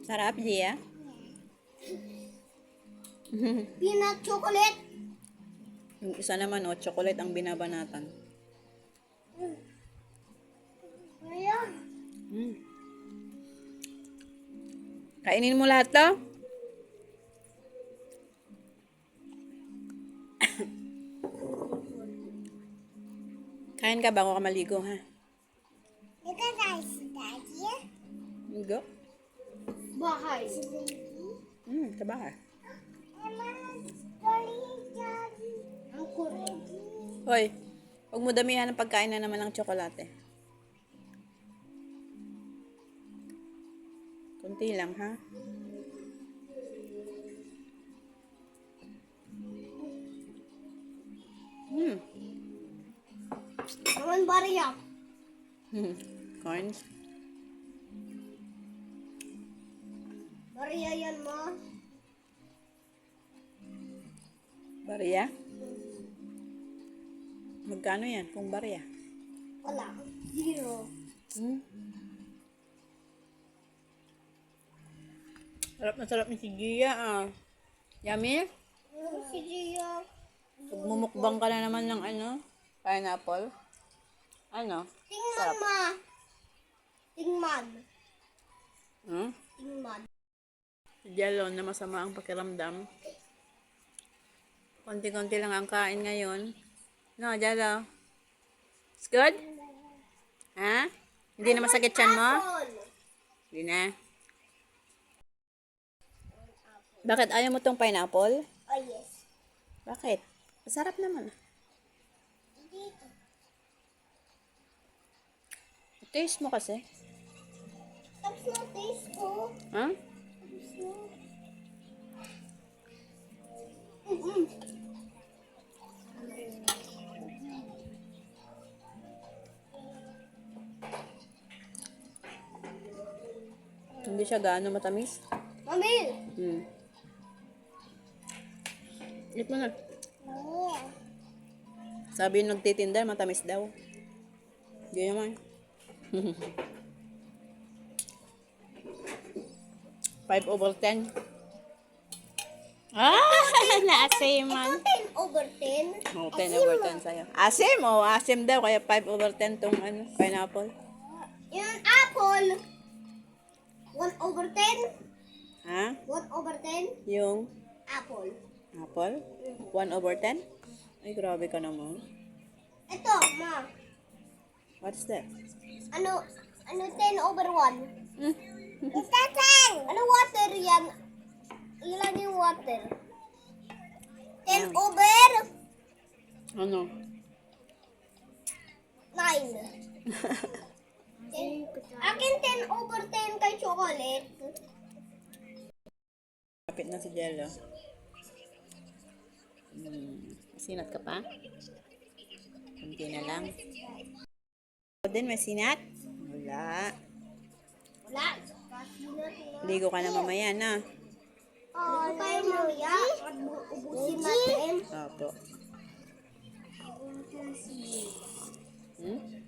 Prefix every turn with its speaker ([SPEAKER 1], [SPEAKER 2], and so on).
[SPEAKER 1] Sarap, Gia.
[SPEAKER 2] Peanut chocolate.
[SPEAKER 1] Yung isa naman, chocolate ang binabanatan.
[SPEAKER 2] Ayan.
[SPEAKER 1] Mm. Kainin mo lahat to? Kain ka bago ka maligo, ha?
[SPEAKER 2] Ika guys, daddy.
[SPEAKER 1] Go.
[SPEAKER 2] Bahay.
[SPEAKER 1] Sa bahay.
[SPEAKER 2] Ang kulit.
[SPEAKER 1] Hoy, huwag mo damihan ng pagkain na naman ng tsokolate. Kunti lang, ha?
[SPEAKER 2] Naman bariya.
[SPEAKER 1] Corn.
[SPEAKER 2] Bariya yan mo.
[SPEAKER 1] Barya? Magkano yan kung barya?
[SPEAKER 2] Wala. Zero.
[SPEAKER 1] Sarap ni si Gia, ah. Yummy?
[SPEAKER 2] Si Gio.
[SPEAKER 1] Magmumukbang ka na naman ng pineapple. Ano?
[SPEAKER 2] Tingnan
[SPEAKER 1] Sarap.
[SPEAKER 2] ma. Tingman.
[SPEAKER 1] Hmm?
[SPEAKER 2] Tingman.
[SPEAKER 1] Si Jello na masama ang pakiramdam. Konti-konti lang ang kain ngayon. No, Jello? It's good? Ha? Hindi na masakit tiyan mo?
[SPEAKER 2] Apple.
[SPEAKER 1] Hindi na. Bakit? Ayaw mo tong pineapple?
[SPEAKER 2] Oh yes.
[SPEAKER 1] Bakit? Masarap naman.
[SPEAKER 2] Dito.
[SPEAKER 1] Taste mo kasi.
[SPEAKER 2] Tapos na taste ko.
[SPEAKER 1] Ha?
[SPEAKER 2] Tapos na. Mm-mm.
[SPEAKER 1] Hindi siya gaano matamis.
[SPEAKER 2] Mami.
[SPEAKER 1] Eat mo na.
[SPEAKER 2] Oh.
[SPEAKER 1] Sabi yung nagtitinda, matamis daw. Hindi naman. 5/10. Naasim man.
[SPEAKER 2] 10/10.
[SPEAKER 1] Oh, 10/10 sa'yo. Asim, asim daw. Kaya 5/10 tong pineapple.
[SPEAKER 2] Yung apple. 1/10.
[SPEAKER 1] Ha?
[SPEAKER 2] 1/10.
[SPEAKER 1] Yung
[SPEAKER 2] Apple.
[SPEAKER 1] apple? 1/10? Ay, grabe ka naman.
[SPEAKER 2] Ito, ma.
[SPEAKER 1] What's that?
[SPEAKER 2] Ano 10/1?
[SPEAKER 1] Hmm?
[SPEAKER 2] It's that thing! Ano water yan? Ilan yung water? 10 over
[SPEAKER 1] Ano?
[SPEAKER 2] 9. Akin 10/10 kay chocolate.
[SPEAKER 1] Kapit na si Jello. Sinat ka pa? Kunti na lang. O din, may sinat? Wala.
[SPEAKER 2] Wala.
[SPEAKER 1] Ligo ka na mamaya na.
[SPEAKER 2] Ano tayo mamaya? Ubusin natin.
[SPEAKER 1] Opo. Hmm?